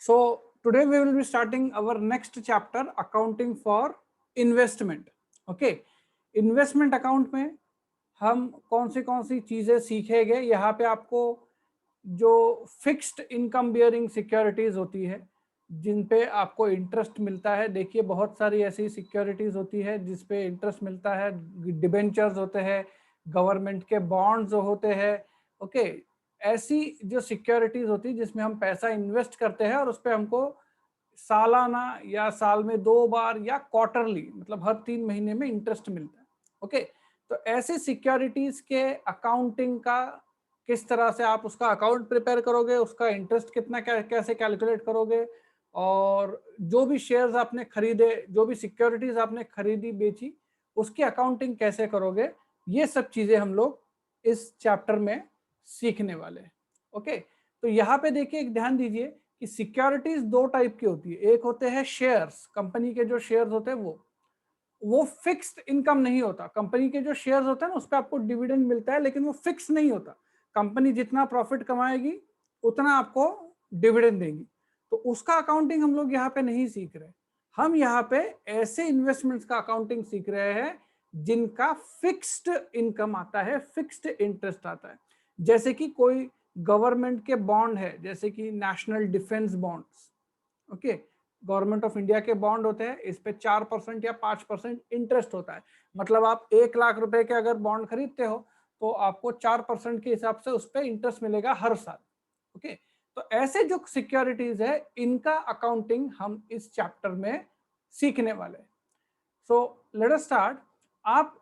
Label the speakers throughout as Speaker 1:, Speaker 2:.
Speaker 1: So today we will be starting our next chapter, accounting for investment. Okay, investment account में हम कौन सी चीजें सीखेंगे। यहाँ पे आपको जो फिक्स्ड इनकम बियरिंग सिक्योरिटीज होती है जिन पे आपको इंटरेस्ट मिलता है, देखिए बहुत सारी ऐसी सिक्योरिटीज होती है जिस पे इंटरेस्ट मिलता है। डिबेंचर्स होते हैं, गवर्नमेंट के बॉन्ड्स होते हैं। ओके, ऐसी जो सिक्योरिटीज होती है जिसमें हम पैसा इन्वेस्ट करते हैं और उस पर हमको सालाना या साल में 2 बार या क्वार्टरली, मतलब हर 3 महीने में इंटरेस्ट मिलता है। ओके, तो ऐसे सिक्योरिटीज के अकाउंटिंग का किस तरह से आप उसका अकाउंट प्रिपेयर करोगे, उसका इंटरेस्ट कितना कैसे कैलकुलेट करोगे, और जो भी शेयर्स आपने खरीदे, जो भी सिक्योरिटीज आपने खरीदी बेची, उसकी अकाउंटिंग कैसे करोगे, ये सब चीजें हम लोग इस चैप्टर में सीखने वाले हैं। ओके, तो यहाँ पे देखिए, एक ध्यान दीजिए कि सिक्योरिटीज 2 टाइप की होती है। एक होते हैं शेयर्स, कंपनी के जो शेयर्स होते हैं वो फिक्स्ड इनकम नहीं होता। कंपनी के जो शेयर्स होते हैं ना, उस पर आपको डिविडेंड मिलता है, लेकिन वो फिक्स नहीं होता। कंपनी जितना प्रॉफिट कमाएगी उतना आपको डिविडेंड देगी। तो उसका अकाउंटिंग हम लोग यहाँ पे नहीं सीख रहे। हम यहाँ पे ऐसे इन्वेस्टमेंट्स का अकाउंटिंग सीख रहे हैं जिनका फिक्स्ड इनकम आता है, फिक्स्ड इंटरेस्ट आता है। जैसे कि कोई गवर्नमेंट के बॉन्ड है, जैसे कि national defence bonds. Okay, government of India के बॉन्ड होते हैं, इस पे 4% या 5% इंटरेस्ट होता है। मतलब आप 1 लाख रुपए के अगर बॉन्ड खरीदते हो तो आपको 4% के हिसाब से उस पर इंटरेस्ट मिलेगा हर साल। ओके, तो ऐसे जो सिक्योरिटीज है इनका अकाउंटिंग हम इस चैप्टर में सीखने वाले हैं। So let us start. आप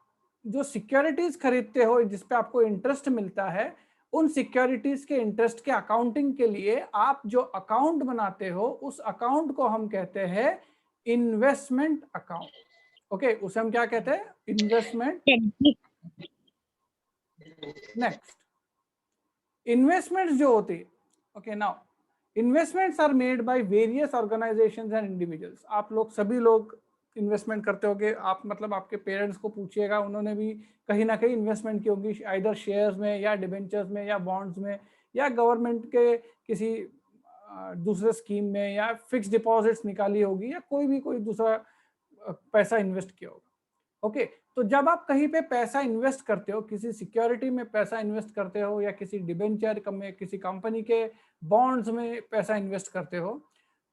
Speaker 1: जो सिक्योरिटीज खरीदते हो जिसपे आपको इंटरेस्ट मिलता है, उन सिक्योरिटीज के इंटरेस्ट के अकाउंटिंग के लिए आप जो अकाउंट बनाते हो उस अकाउंट को हम कहते हैं इन्वेस्टमेंट अकाउंट। ओके, उसे हम क्या कहते हैं? इन्वेस्टमेंट। नेक्स्ट, इन्वेस्टमेंट्स जो होती है, okay, now investments are made by various organisations and individuals. आप लोग सभी लोग इन्वेस्टमेंट करते होगे। आप मतलब आपके पेरेंट्स को पूछिएगा, उन्होंने भी कहीं ना कहीं इन्वेस्टमेंट की होगी, आइदर शेयर्स में या डिबेंचर्स में या बॉन्ड्स में या गवर्नमेंट के किसी दूसरे स्कीम में, या फिक्स डिपॉजिट्स निकाली होगी, या कोई दूसरा पैसा इन्वेस्ट किया होगा। ओके, तो जब आप कहीं पे पैसा इन्वेस्ट करते हो, किसी सिक्योरिटी में पैसा इन्वेस्ट करते हो, या किसी डिबेंचर में, किसी कंपनी के बॉन्ड्स में पैसा इन्वेस्ट करते हो,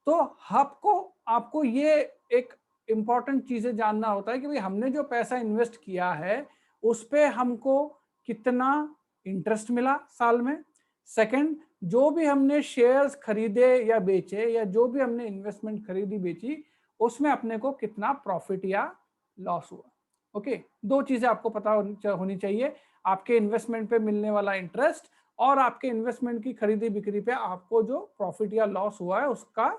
Speaker 1: तो आपको ये एक इम्पॉर्टेंट चीजें जानना होता है कि भाई हमने जो पैसा इन्वेस्ट किया है उस पे हमको कितना इंटरेस्ट मिला साल में। सेकंड, जो भी हमने शेयर्स खरीदे या बेचे, या जो भी हमने इन्वेस्टमेंट खरीदी बेची, उसमें अपने को कितना प्रॉफिट या लॉस हुआ। ओके, 2 चीजें आपको पता होनी चाहिए, आपके इन्वेस्टमेंट पे मिलने वाला इंटरेस्ट और आपके इन्वेस्टमेंट की खरीदी बिक्री पे आपको जो प्रॉफिट या लॉस हुआ है उसका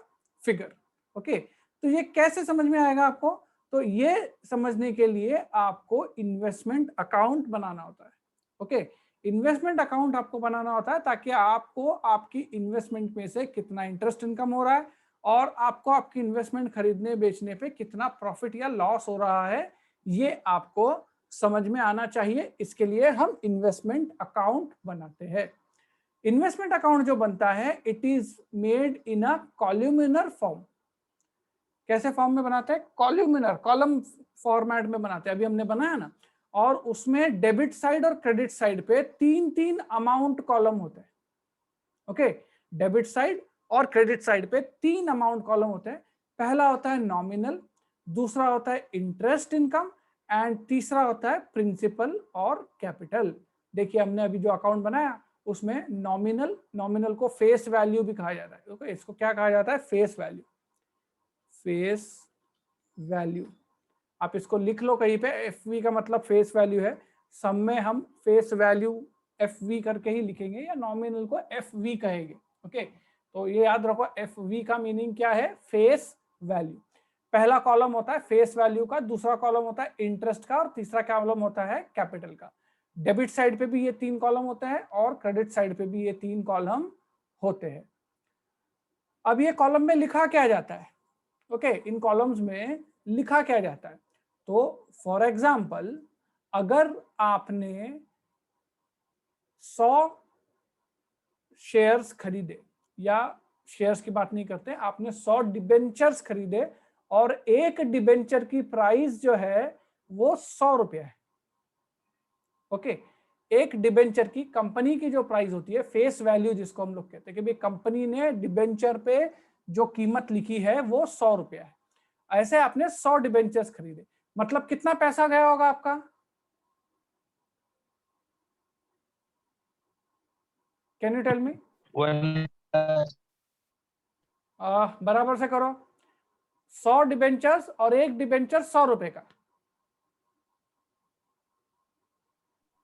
Speaker 1: फिगर। ओके, तो ये कैसे समझ में आएगा आपको? तो ये समझने के लिए आपको इन्वेस्टमेंट अकाउंट बनाना होता है। ओके, इन्वेस्टमेंट अकाउंट आपको बनाना होता है ताकि आपको आपकी इन्वेस्टमेंट में से कितना इंटरेस्ट इनकम हो रहा है और आपको आपकी इन्वेस्टमेंट खरीदने बेचने पे कितना प्रॉफिट या लॉस हो रहा है, ये आपको समझ में आना चाहिए। इसके लिए हम इन्वेस्टमेंट अकाउंट बनाते हैं। इन्वेस्टमेंट अकाउंट जो बनता है, it is made in a columnar form. कैसे फॉर्म में बनाते हैं? कॉलमिनर, कॉलम फॉर्मेट में बनाते हैं, अभी हमने बनाया ना। और उसमें डेबिट साइड और क्रेडिट साइड पे 3-3 अमाउंट कॉलम होते हैं। ओके, डेबिट साइड और क्रेडिट साइड पे 3 अमाउंट कॉलम होते हैं। पहला होता है नॉमिनल, दूसरा होता है इंटरेस्ट इनकम, एंड तीसरा होता है प्रिंसिपल और कैपिटल। देखिए हमने अभी जो अकाउंट बनाया उसमें नॉमिनल को फेस वैल्यू भी कहा जाता है। ओके, इसको क्या कहा जाता है? Face value. फेस वैल्यू, आप इसको लिख लो कहीं पे, एफ वी का मतलब फेस वैल्यू है। सब में हम फेस वैल्यू एफ वी करके ही लिखेंगे, या नॉमिनल को एफ वी कहेंगे। ओके, तो ये याद रखो, एफ वी का मीनिंग क्या है? Face value. पहला कॉलम होता है फेस वैल्यू का, दूसरा कॉलम होता है इंटरेस्ट का, और तीसरा कॉलम होता है कैपिटल का। डेबिट साइड पे भी ये 3 कॉलम होते हैं और क्रेडिट साइड पे भी ये 3 कॉलम होते हैं। अब ये कॉलम में लिखा क्या जाता है? ओके, इन कॉलम्स में लिखा क्या जाता है? तो फॉर एग्जाम्पल, अगर आपने 100 शेयर्स खरीदे या शेयर्स की बात नहीं करते, आपने 100 डिबेंचर्स खरीदे और एक डिबेंचर की प्राइस जो है वो 100 रुपया है। ओके, एक डिबेंचर की, कंपनी की जो प्राइस होती है, फेस वैल्यू जिसको हम लोग कहते हैं कि भाई कंपनी ने डिबेंचर पे जो कीमत लिखी है वो 100 रुपया है, ऐसे आपने 100 डिबेंचर्स खरीदे, मतलब कितना पैसा गया होगा आपका? Can you tell me? बराबर से करो, 100 डिबेंचर्स और एक डिबेंचर 100 रुपए का,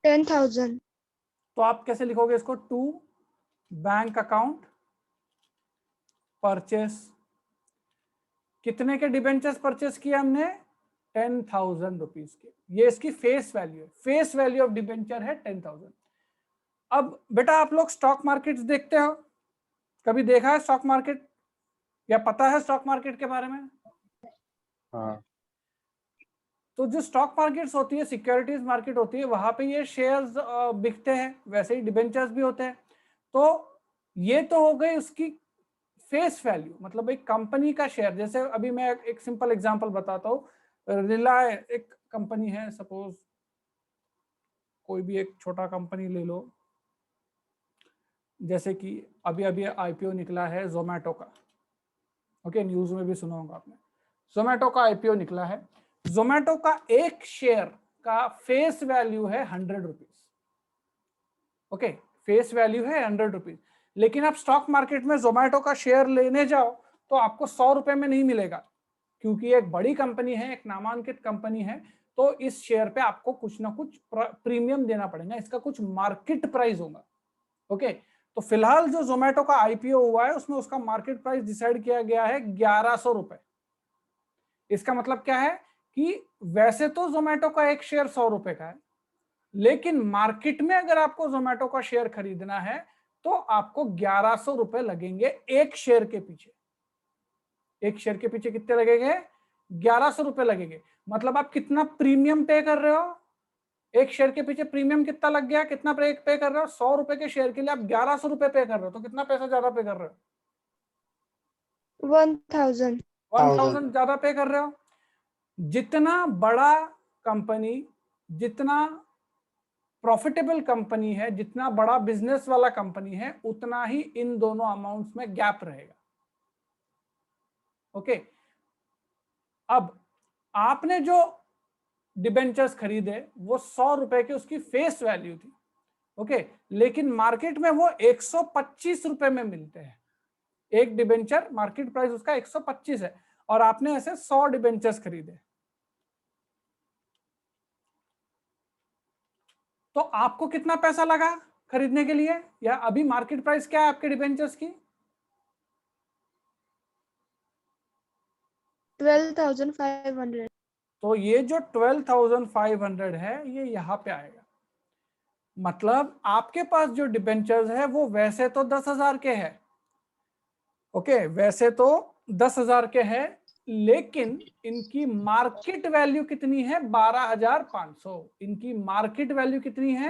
Speaker 2: 10,000.
Speaker 1: तो आप कैसे लिखोगे इसको? टू बैंक अकाउंट परचेस, कितने के डिबेंचर्स परचेस किए हमने? 10,000 रुपीज के, ये इसकी फेस वैल्यू है, फेस वैल्यू ऑफ डिबेंचर है 10,000। अब बेटा आप लोग स्टॉक मार्केट्स देखते हो, कभी देखा है स्टॉक मार्केट या पता है स्टॉक मार्केट के बारे में?
Speaker 3: हाँ।
Speaker 1: तो जो स्टॉक मार्केट्स होती है, सिक्योरिटीज मार्केट होती है, वहां पे ये शेयर्स बिकते हैं, वैसे ही डिबेंचर्स भी होते हैं। तो ये तो हो गई उसकी फेस वैल्यू, मतलब एक कंपनी का शेयर। जैसे अभी मैं एक सिंपल एग्जांपल बताता हूँ, रिलायंस एक कंपनी है, सपोज कोई भी एक छोटा कंपनी ले लो, जैसे कि अभी अभी आईपीओ निकला है जोमेटो का, ओके, न्यूज में भी सुना होगा आपने, जोमेटो का आईपीओ निकला है। जोमेटो का एक शेयर का फेस वैल्यू है 100 रुपीज, ओके, फेस वैल्यू है 100 रुपीज, लेकिन आप स्टॉक मार्केट में जोमेटो का शेयर लेने जाओ तो आपको 100 रुपए में नहीं मिलेगा, क्योंकि एक बड़ी कंपनी है, एक नामांकित कंपनी है, तो इस शेयर पे आपको कुछ ना कुछ प्रीमियम देना पड़ेगा, इसका कुछ मार्केट प्राइस होगा। ओके, तो फिलहाल जो जोमेटो का आईपीओ हुआ है उसमें उसका मार्केट प्राइस डिसाइड किया गया है 1100 रुपए। इसका मतलब क्या है कि वैसे तो जोमेटो का एक शेयर 100 रुपए का है, लेकिन मार्केट में अगर आपको जोमेटो का शेयर खरीदना है तो आपको 1100 रुपए लगेंगे एक शेयर के पीछे। एक शेयर के पीछे कितने लगेंगे? 1100 रुपए लगेंगे। मतलब आप कितना प्रीमियम पे कर रहे हो? एक शेयर के पीछे प्रीमियम कितना लग गया? कितना पे कर रहे हो? 100 रुपए के शेयर के लिए आप 1100 रुपए पे कर रहे हो, तो कितना पैसा ज्यादा पे कर रहे हो?
Speaker 2: 1,000.
Speaker 1: 1000 ज्यादा पे कर रहे हो। जितना बड़ा कंपनी, जितना प्रॉफिटेबल कंपनी है, जितना बड़ा बिजनेस वाला कंपनी है, उतना ही इन दोनों अमाउंट्स में गैप रहेगा। ओके, अब आपने जो डिबेंचर्स खरीदे वो 100 रुपए की उसकी फेस वैल्यू थी, ओके, लेकिन मार्केट में वो 125 रुपए में मिलते हैं। एक डिबेंचर मार्केट प्राइस उसका 125 है और आपने ऐसे 100 डिबेंचर्स खरीदे, तो आपको कितना पैसा लगा खरीदने के लिए? या अभी मार्केट प्राइस क्या है आपके डिबेंचर्स की?
Speaker 2: 12,500.
Speaker 1: तो ये जो 12,500 है ये यहाँ पे आएगा। मतलब आपके पास जो डिबेंचर्स है वो वैसे तो 10,000 के है, ओके, वैसे तो 10,000 के है, लेकिन इनकी मार्केट वैल्यू कितनी है? 12,500। इनकी मार्केट वैल्यू कितनी है?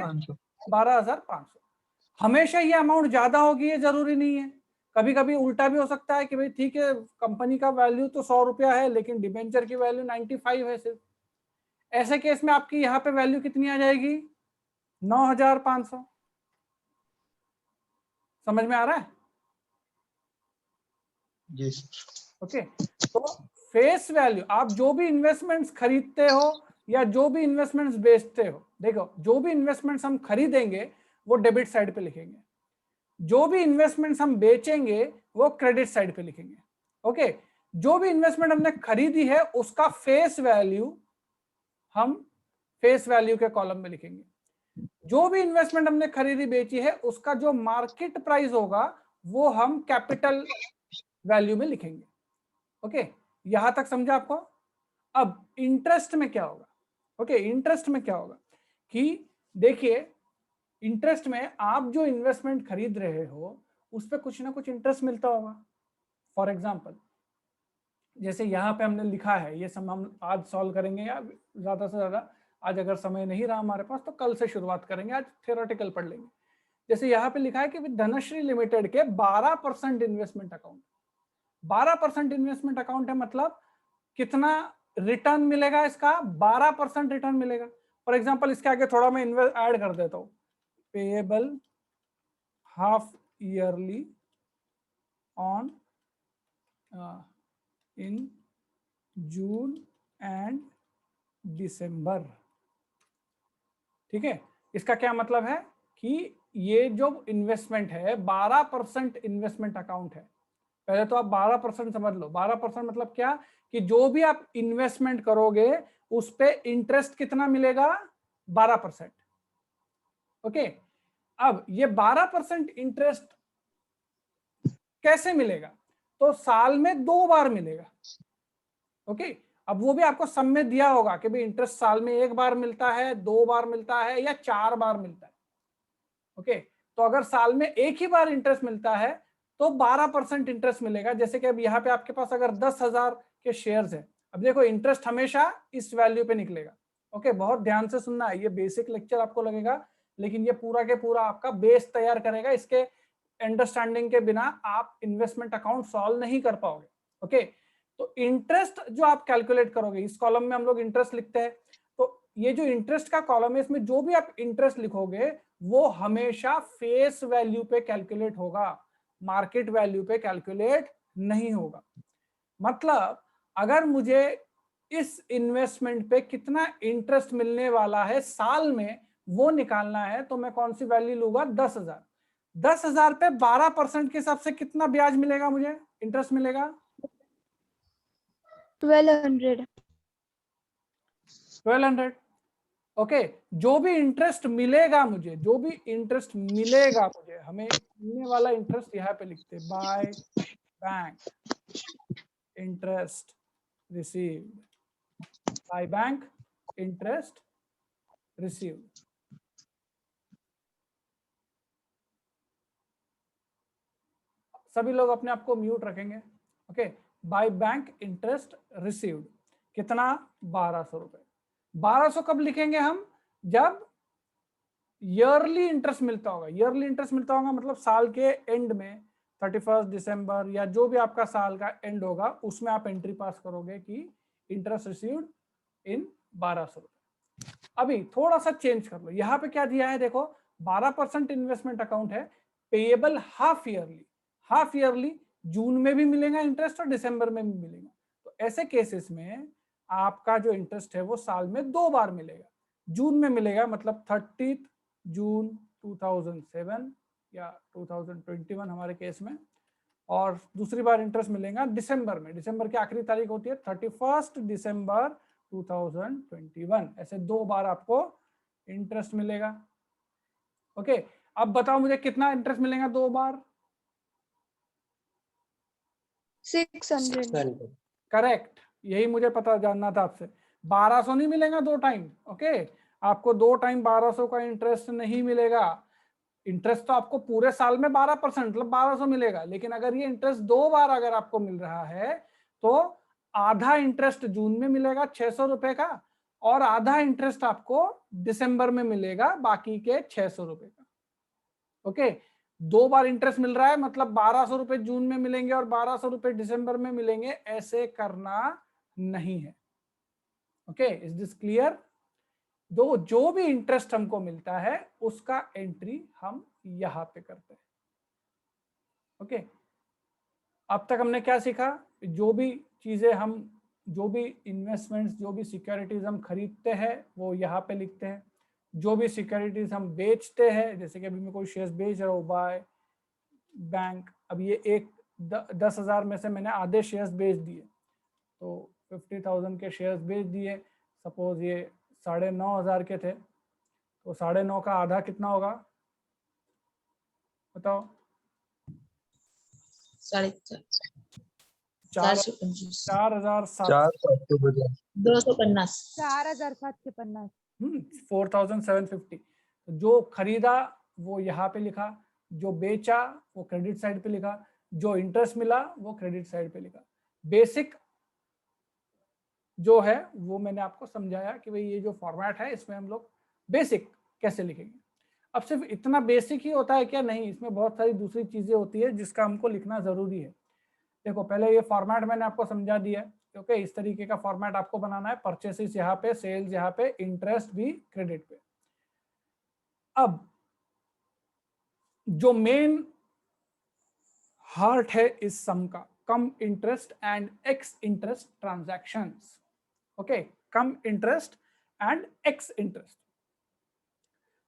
Speaker 1: 12,500। हमेशा ये अमाउंट ज्यादा होगी ये जरूरी नहीं है, कभी कभी उल्टा भी हो सकता है कि भाई ठीक है कंपनी का वैल्यू तो 100 रुपया है लेकिन डिबेंचर की वैल्यू 95 है सिर्फ। ऐसे केस में आपकी यहाँ पे वैल्यू कितनी आ जाएगी? 9,500। समझ में आ रहा है?
Speaker 3: जी।
Speaker 1: ओके, तो फेस वैल्यू, आप जो भी इन्वेस्टमेंट्स खरीदते हो या जो भी इन्वेस्टमेंट्स बेचते हो, देखो जो भी इन्वेस्टमेंट्स हम खरीदेंगे वो डेबिट साइड पे लिखेंगे, जो भी इन्वेस्टमेंट्स हम बेचेंगे वो क्रेडिट साइड पे लिखेंगे। ओके, जो भी इन्वेस्टमेंट हमने खरीदी है उसका फेस वैल्यू हम फेस वैल्यू के कॉलम में लिखेंगे, जो भी इन्वेस्टमेंट हमने खरीदी बेची है उसका जो मार्केट प्राइस होगा वो हम कैपिटल वैल्यू में लिखेंगे। ओके, यहां तक समझा आपको? अब इंटरेस्ट में क्या होगा? ओके, इंटरेस्ट में क्या होगा कि देखिए, इंटरेस्ट में आप जो इन्वेस्टमेंट खरीद रहे हो उस पर कुछ ना कुछ इंटरेस्ट मिलता होगा। फॉर एग्जाम्पल, जैसे यहाँ पे हमने लिखा है, ये सब हम आज सॉल्व करेंगे या ज्यादा से ज्यादा आज अगर समय नहीं रहा हमारे पास तो कल से शुरुआत करेंगे, आज थियोरेटिकल पढ़ लेंगे। जैसे यहाँ पे लिखा है कि धनश्री लिमिटेड के 12% इन्वेस्टमेंट अकाउंट, 12% इन्वेस्टमेंट अकाउंट है, मतलब कितना रिटर्न मिलेगा इसका, 12% रिटर्न मिलेगा। फॉर एग्जांपल इसके आगे थोड़ा मैं ऐड कर देता हूँ, payable half yearly on in June and December. ठीक है, इसका क्या मतलब है कि ये जो इन्वेस्टमेंट है 12% इन्वेस्टमेंट अकाउंट है। पहले तो आप 12% समझ लो। 12% मतलब क्या, कि जो भी आप इन्वेस्टमेंट करोगे उस पे इंटरेस्ट कितना मिलेगा, 12%। ओके, अब ये 12% इंटरेस्ट कैसे मिलेगा, तो साल में 2 बार मिलेगा। ओके, अब वो भी आपको सब में दिया होगा कि भाई इंटरेस्ट साल में 1 बार मिलता है, 2 बार मिलता है या 4 बार मिलता है। ओके, तो अगर साल में एक ही बार इंटरेस्ट मिलता है तो 12% इंटरेस्ट मिलेगा। जैसे कि अब यहाँ पे आपके पास अगर 10,000 के शेयर्स है, अब देखो इंटरेस्ट हमेशा इस वैल्यू पे निकलेगा। ओके, बहुत ध्यान से सुनना है, ये बेसिक लेक्चर आपको लगेगा लेकिन ये पूरा के पूरा आपका बेस तैयार करेगा। इसके अंडरस्टैंडिंग के बिना आप इन्वेस्टमेंट अकाउंट सॉल्व नहीं कर पाओगे। ओके, तो इंटरेस्ट जो आप कैलकुलेट करोगे, इस कॉलम में हम लोग इंटरेस्ट लिखते हैं, तो ये जो इंटरेस्ट का कॉलम है इसमें जो भी आप इंटरेस्ट लिखोगे वो हमेशा फेस वैल्यू पे कैलकुलेट होगा, मार्केट वैल्यू पे कैलकुलेट नहीं होगा। मतलब अगर मुझे इस इन्वेस्टमेंट पे कितना इंटरेस्ट मिलने वाला है साल में वो निकालना है तो मैं कौन सी वैल्यू लूंगा, 10,000। 10,000 पे 12% के हिसाब से कितना ब्याज मिलेगा, मुझे इंटरेस्ट मिलेगा
Speaker 2: 1200।
Speaker 1: 1200। ओके, जो भी इंटरेस्ट मिलेगा मुझे, जो भी इंटरेस्ट मिलेगा मुझे, हमें मिलने वाला इंटरेस्ट यहाँ पे लिखते हैं, by bank interest received, by bank interest received. सभी लोग अपने आप को म्यूट रखेंगे। Okay, by bank interest received कितना, 1200 रुपए। 1200 कब लिखेंगे हम, जब ईयरली इंटरेस्ट मिलता होगा। ईयरली इंटरेस्ट मिलता होगा मतलब साल के एंड में 31 दिसंबर या जो भी आपका साल का एंड होगा उसमें आप एंट्री पास करोगे कि इंटरेस्ट रिसीव्ड इन 1200 रुपए। अभी थोड़ा सा चेंज कर लो, यहाँ पे क्या दिया है देखो, 12% इन्वेस्टमेंट अकाउंट है, payable half yearly. Half yearly June में भी मिलेगा इंटरेस्ट और दिसंबर में भी मिलेगा। तो ऐसे केसेस में आपका जो इंटरेस्ट है वो साल में 2 बार मिलेगा। जून में मिलेगा मतलब 30 जून 2007 या 2021 हमारे केस में, और दूसरी बार इंटरेस्ट मिलेगा दिसंबर में। दिसंबर की आखिरी तारीख होती है 31 दिसंबर 2021। ऐसे 2 बार आपको इंटरेस्ट मिलेगा। ओके, अब बताओ मुझे कितना इंटरेस्ट मिलेगा 2 बार,
Speaker 2: 600।
Speaker 1: करेक्ट, यही मुझे पता जानना था आपसे। 1200 नहीं मिलेगा 2 टाइम। ओके, आपको 2 टाइम 1200 का इंटरेस्ट नहीं मिलेगा। इंटरेस्ट तो आपको पूरे साल में 12% मतलब 1200 मिलेगा, लेकिन अगर ये इंटरेस्ट 2 बार अगर आपको मिल रहा है तो आधा इंटरेस्ट जून में मिलेगा 600 रुपए का, और आधा इंटरेस्ट आपको दिसंबर में मिलेगा बाकी के 600 रुपए का। ओके, 2 बार इंटरेस्ट मिल रहा है मतलब 1200 रुपए जून में मिलेंगे और 1200 रुपए दिसंबर में मिलेंगे, ऐसे करना नहीं है। Okay, is this clear? जो भी इंटरेस्ट हमको मिलता है उसका एंट्री हम यहां पे करते हैं। ओके, अब तक हमने क्या सीखा, जो भी चीजें हम, जो भी इन्वेस्टमेंट्स, जो भी सिक्योरिटीज हम खरीदते हैं वो यहाँ पे लिखते हैं। जो भी सिक्योरिटीज हम बेचते हैं, जैसे कि अभी मैं कोई शेयर्स बेच रहा हूँ बाय बैंक, अब ये 10,000 में से मैंने आधे शेयर्स बेच दिए, तो 50,000 के शेयर्स बेच दिए। सपोज ये 9,500 के थे, तो 9.5 का आधा कितना होगा बताओ, 4,700,
Speaker 3: 4,750
Speaker 1: 4,750। जो खरीदा वो यहाँ पे लिखा, जो बेचा वो क्रेडिट साइड पे लिखा, जो इंटरेस्ट मिला वो क्रेडिट साइड पे लिखा। बेसिक जो है वो मैंने आपको समझाया कि भाई ये जो फॉर्मेट है इसमें हम लोग बेसिक कैसे लिखेंगे। अब सिर्फ इतना बेसिक ही होता है क्या? नहीं, इसमें बहुत सारी दूसरी चीजें होती है जिसका हमको लिखना जरूरी है। देखो पहले ये फॉर्मेट मैंने आपको समझा दिया है, ओके। इस तरीके का फॉर्मेट आपको बनाना है, परचेसेस यहाँ पे, सेल्स यहाँ पे, इंटरेस्ट भी क्रेडिट पे। अब जो मेन हार्ट है इस सम का, cum interest and ex interest transactions, okay. Cum interest and ex interest.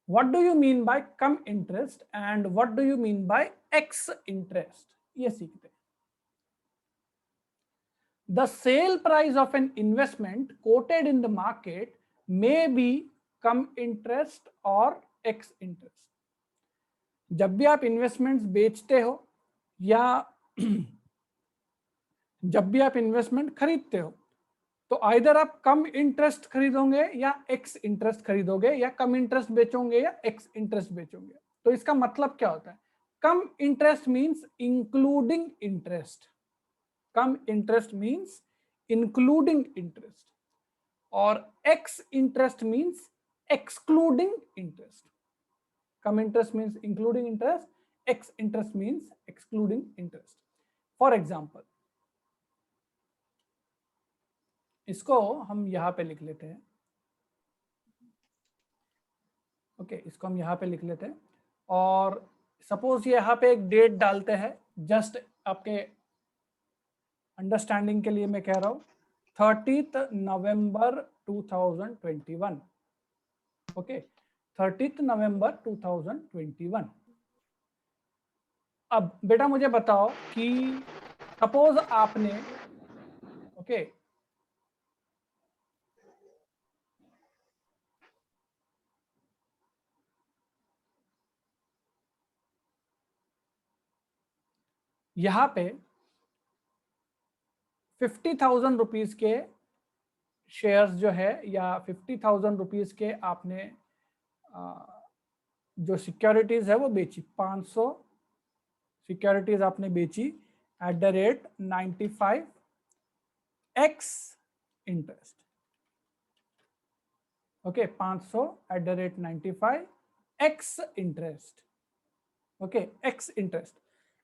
Speaker 1: What do you mean by cum interest and what do you mean by X interest? ये सीखते हैं। The sale price of an investment quoted in the market may be come interest और X interest. जब भी आप investments बेचते हो या जब भी आप इन्वेस्टमेंट खरीदते हो, तो आइदर आप कम इंटरेस्ट खरीदोगे या एक्स इंटरेस्ट खरीदोगे, या कम इंटरेस्ट बेचोगे या एक्स इंटरेस्ट बेचोगे। तो इसका मतलब क्या होता है? कम इंटरेस्ट मींस इंक्लूडिंग इंटरेस्ट, कम इंटरेस्ट मींस इंक्लूडिंग इंटरेस्ट, और x interest means excluding interest. Come interest means including interest, x interest means excluding interest. For example, इसको हम यहाँ पे लिख लेते हैं, ओके। इसको हम यहाँ पे लिख लेते हैं और सपोज यहाँ पे एक डेट डालते हैं, जस्ट आपके अंडरस्टैंडिंग के लिए मैं कह रहा हूँ, 30 नवंबर 2021, ओके। 30 नवंबर 2021। अब बेटा मुझे बताओ कि सपोज आपने, ओके, यहाँ पे 50,000 रुपीज के शेयर्स जो है, या 50,000 रुपीज के आपने जो सिक्योरिटीज है वो बेची, 500 सिक्योरिटीज आपने बेची at the rate 95 x interest, okay. 500 at the rate 95 x interest, okay. X interest,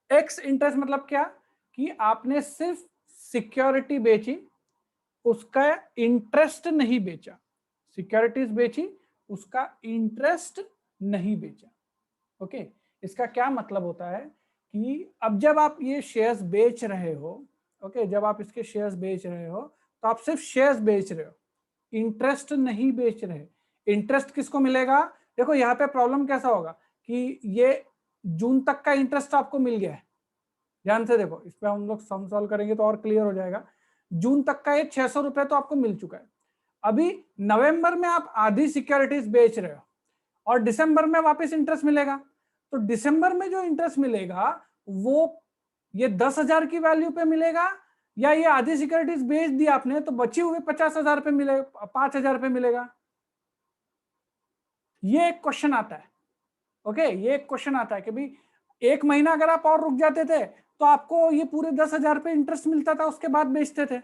Speaker 1: x interest मतलब क्या? कि आपने सिर्फ सिक्योरिटी बेची, उसका इंटरेस्ट नहीं बेचा। सिक्योरिटीज बेची, उसका इंटरेस्ट नहीं बेचा, ओके। इसका क्या मतलब होता है कि अब जब आप ये शेयर्स बेच रहे हो, ओके, जब आप इसके शेयर्स बेच रहे हो तो आप सिर्फ शेयर्स बेच रहे हो, इंटरेस्ट नहीं बेच रहे। इंटरेस्ट किसको मिलेगा? देखो यहाँ पे प्रॉब्लम कैसा होगा कि ये जून तक का इंटरेस्ट आपको मिल गया है, ध्यान से देखो, इस पे हम लोग सम सॉल्व करेंगे तो और क्लियर हो जाएगा। जून तक का ये 600 रुपए तो आपको मिल चुका है। अभी नवंबर में आप आधी सिक्योरिटीज बेच रहे हो और दिसंबर में वापस इंटरेस्ट मिलेगा, तो दिसंबर में जो इंटरेस्ट मिलेगा वो ये 10,000 की वैल्यू पे मिलेगा, या ये आधी सिक्योरिटीज बेच दी आपने तो बची हुए 50,000 पे मिलेगा, 5,000 पे मिलेगा। ये एक क्वेश्चन आता है, ओके। ये एक क्वेश्चन आता है कि भाई एक महीना अगर आप और रुक जाते थे तो आपको ये पूरे 10,000 पे इंटरेस्ट मिलता था, उसके बाद बेचते थे,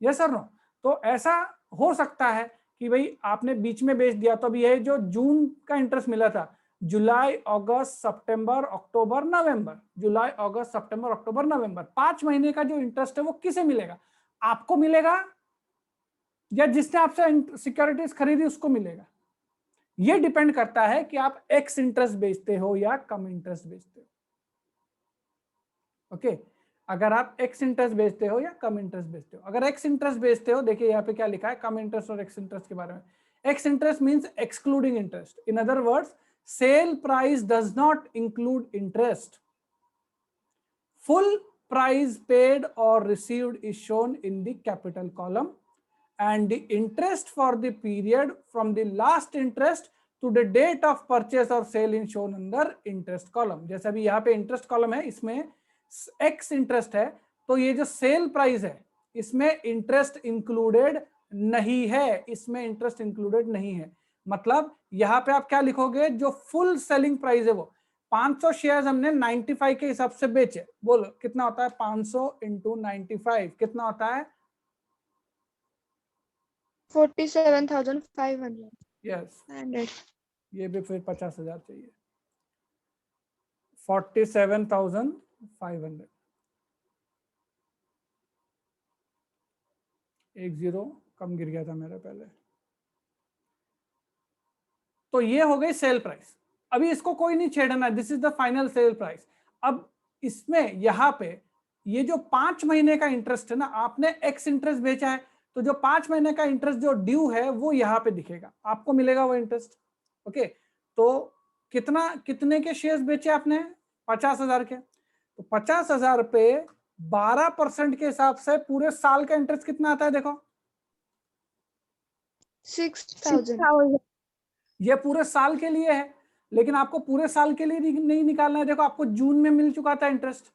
Speaker 1: यस सर नो? तो ऐसा हो सकता है कि भाई आपने बीच में बेच दिया, तो अभी ये जो जून का इंटरेस्ट मिला था, जुलाई अगस्त सितंबर अक्टूबर नवंबर, जुलाई अगस्त सितंबर अक्टूबर नवंबर, 5 महीने का जो इंटरेस्ट है वो किसे मिलेगा? आपको मिलेगा या जिसने आपसे सिक्योरिटीज खरीदी उसको मिलेगा? ये डिपेंड करता है कि आप एक्स इंटरेस्ट बेचते हो या कम इंटरेस्ट बेचते हो, ओके। अगर आप एक्स इंटरेस्ट बेचते हो या कम इंटरेस्ट बेचते हो। अगर एक्स इंटरेस्ट बेचते हो, देखिए यहाँ पे क्या लिखा है कम इंटरेस्ट और एक्स इंटरेस्ट के बारे में। X interest means excluding interest, in other words sale price does not include interest, full price paid or received is shown in the capital column, and the interest for the period from the last interest to the date of purchase or sale is shown under interest column। जैसे अभी यहाँ पे interest column है, इसमें x interest है, तो ये जो सेल प्राइस है इसमें इंटरेस्ट इंक्लूडेड नहीं है, इसमें इंटरेस्ट इंक्लूडेड नहीं है। मतलब यहाँ पे आप क्या लिखोगे? जो फुल सेलिंग प्राइस है वो 500 शेयर्स हमने 95 के हिसाब से बेचे, बोलो कितना होता है? 500 इंटू 95 कितना होता है?
Speaker 2: 47,500.
Speaker 1: यस, ये भी फिर 50,000 चाहिए, 47,500, एक जीरो कम गिर गया था मेरा पहले। तो ये हो गई सेल प्राइस। अभी इसको कोई नहीं छेड़ना, this is the final sale price. अब इसमें यहाँ पे ये जो 5 महीने का इंटरेस्ट है ना, आपने एक्स इंटरेस्ट बेचा है, तो जो 5 महीने का इंटरेस्ट जो ड्यू है वो यहाँ पे दिखेगा, आपको मिलेगा वो इंटरेस्ट। ओके, तो कितने के शेयर्स बेचे आपने? 50,000 के। तो 50,000 पे 12% के हिसाब से पूरे साल का इंटरेस्ट कितना आता है? देखो
Speaker 2: 6,000.
Speaker 1: ये पूरे साल के लिए है, लेकिन आपको पूरे साल के लिए नहीं निकालना है। देखो आपको जून में मिल चुका था इंटरेस्ट।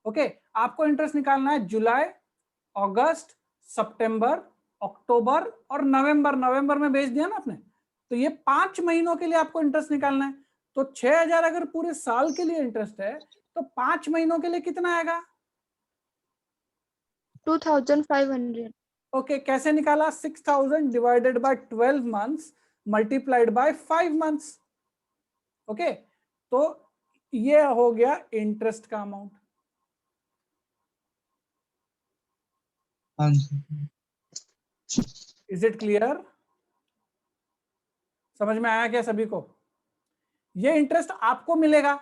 Speaker 1: ओके, आपको इंटरेस्ट निकालना है जुलाई, अगस्त, सितंबर, अक्टूबर और नवंबर। नवंबर में भेज दिया ना आपने, तो ये 5 महीनों के लिए आपको इंटरेस्ट निकालना है। तो 6,000 अगर पूरे साल के लिए इंटरेस्ट है, तो 5 महीनों के लिए कितना आएगा?
Speaker 2: 2,500.
Speaker 1: ओके, कैसे निकाला? 6,000 divided by 12 months multiplied by 5 months. Okay, तो ये हो गया इंटरेस्ट का अमाउंट। Is it clear? समझ में आया क्या सभी को? ये इंटरेस्ट आपको मिलेगा।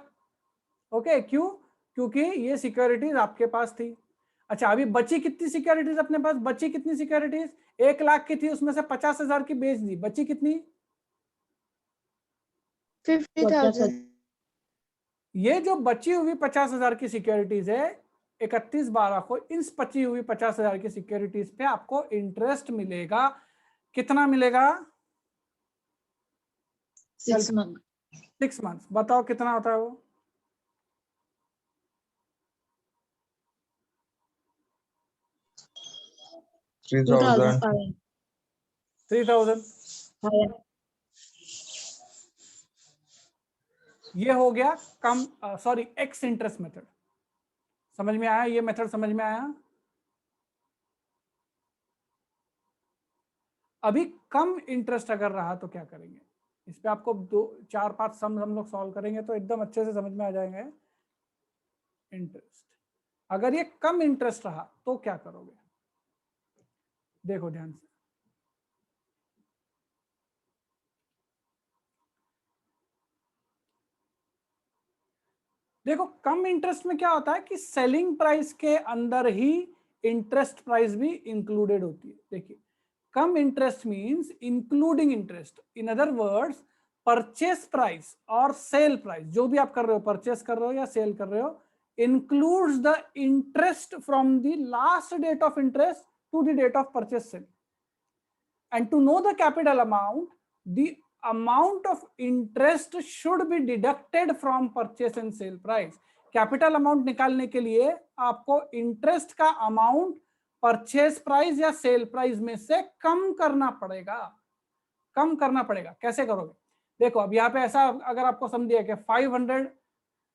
Speaker 1: ओके, क्यों? क्योंकि ये सिक्योरिटीज आपके पास थी। अच्छा, अभी बची कितनी सिक्योरिटीज अपने पास? बची कितनी सिक्योरिटीज? 1 लाख की थी, उसमें से 50,000 की बेच दी, बची कितनी?
Speaker 2: 50,000.
Speaker 1: ये जो बची हुई 50,000 की सिक्योरिटीज है, 31/12 को इन बची हुई 50,000 की सिक्योरिटीज पे आपको इंटरेस्ट मिलेगा। कितना मिलेगा?
Speaker 2: 6 months.
Speaker 1: 6 मंथ्स। बताओ कितना होता है वो?
Speaker 2: 2,500.
Speaker 1: 3,000। ये हो गया कम सॉरी एक्स इंटरेस्ट मेथड। समझ में आया? ये मेथड समझ में आया? अभी कम इंटरेस्ट अगर रहा तो क्या करेंगे? इस पे आपको 2 4 5 सम हम लोग सॉल्व करेंगे तो एकदम अच्छे से समझ में आ जाएंगे। इंटरेस्ट अगर ये कम इंटरेस्ट रहा तो क्या करोगे? देखो ध्यान से। देखो कम इंटरेस्ट में क्या होता है कि सेलिंग प्राइस के अंदर ही इंटरेस्ट प्राइस भी इंक्लूडेड होती है। देखिए, cum interest means including interest. In other words, purchase price और सेल प्राइस, जो भी आप कर रहे हो, परचेस कर रहे हो या सेल कर रहे हो, includes the interest from the last date of interest to the date of purchase sale. And to know the capital amount, the amount of interest should be deducted from purchase and sale price. Capital amount निकालने के लिए आपको interest का amount purchase price या sale price में से कम करना पड़ेगा। कम करना पड़ेगा। कैसे करोगे? देखो, अब यहाँ पे ऐसा अगर आपको सम दिया कि 500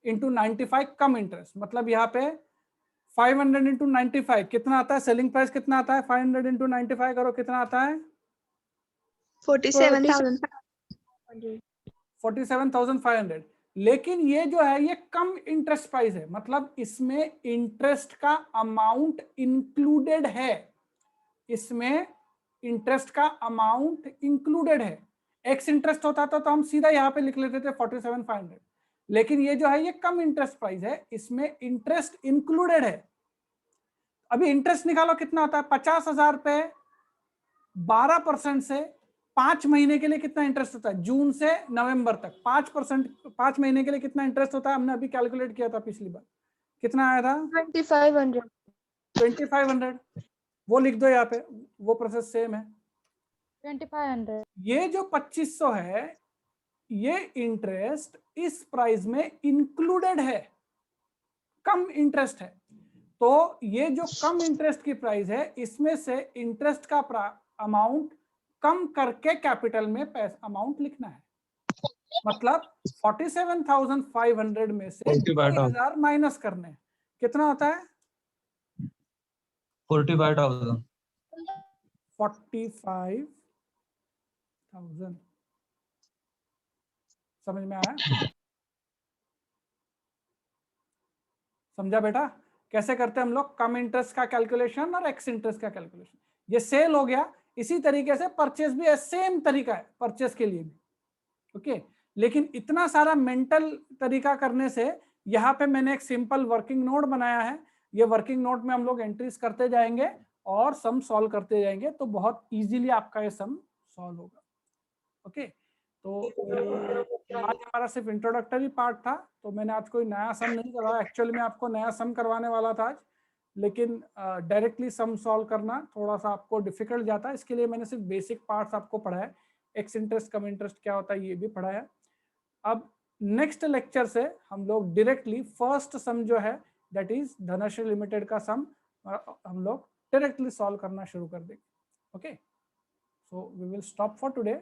Speaker 1: इंटू 95 कम इंटरेस्ट, मतलब यहाँ पे 500 इंटू 95 कितना आता है? सेलिंग प्राइस कितना आता है? 500 इंटू 95 करो, कितना आता है?
Speaker 2: 47,500.
Speaker 1: 47,500। लेकिन ये जो है ये कम इंटरेस्ट प्राइस है, मतलब इसमें इंटरेस्ट का अमाउंट इंक्लूडेड है। इसमें इंटरेस्ट का अमाउंट इंक्लूडेड है। एक्स इंटरेस्ट होता था तो हम सीधा यहाँ पे लिख लेते थे 47,500, लेकिन ये जो है ये कम इंटरेस्ट प्राइस है, इसमें इंटरेस्ट इंक्लूडेड है। अभी इंटरेस्ट निकालो, कितना होता है? 50,000 पे 12% से 5 महीने के लिए कितना इंटरेस्ट होता है? जून से नवंबर तक 5%, 5 महीने के लिए कितना इंटरेस्ट होता है? हमने अभी कैलकुलेट किया था पिछली बार, कितना आया था?
Speaker 2: 2,500.
Speaker 1: 2,500। वो लिख दो यहाँ पे, वो प्रोसेस सेम है।
Speaker 2: 2,500.
Speaker 1: ये जो 2,500 है, ये इंटरेस्ट इस प्राइस में इंक्लूडेड है, कम इंटरेस्ट है। तो ये जो कम इंटरेस्ट की प्राइस है, इसमें से इंटरेस्ट का अमाउंट कम करके कैपिटल में पैसा अमाउंट लिखना है। मतलब 47,500 में से 2,000 माइनस करने हैं। कितना होता है?
Speaker 3: 45,000।
Speaker 1: 45,000। समझ में आया? समझा बेटा? कैसे करते हैं हम लोग कम इंटरेस्ट का कैलकुलेशन और एक्स इंटरेस्ट का कैलकुलेशन। ये सेल हो गया, इसी तरीके से परचेस भी सेम तरीका है परचेस के लिए भी, ओके। लेकिन इतना सारा मेंटल तरीका करने से यहाँ पे मैंने एक सिंपल वर्किंग नोट बनाया है। ये वर्किंग नोट में हम लोग एंट्रीज करते जाएंगे और सम सॉल्व करते जाएंगे, तो बहुत इजीली आपका ये सम सॉल्व होगा, ओके। तो आज हमारा सिर्फ इंट्रोडक्टरी पार्ट था, तो मैंने आज कोई नया सम नहीं करवाया। एक्चुअली मैं आपको नया सम करवाने वाला था आज, लेकिन डायरेक्टली सम सॉल्व करना थोड़ा सा आपको डिफिकल्ट जाता है, इसके लिए मैंने सिर्फ बेसिक पार्ट्स आपको पढ़ाया। एक्स इंटरेस्ट कम इंटरेस्ट क्या होता है ये भी पढ़ाया। अब नेक्स्ट लेक्चर से हम लोग डायरेक्टली फर्स्ट सम जो है दैट इज धनश्री लिमिटेड का सम हम लोग डायरेक्टली सॉल्व करना शुरू कर देंगे, okay. So we will stop for today.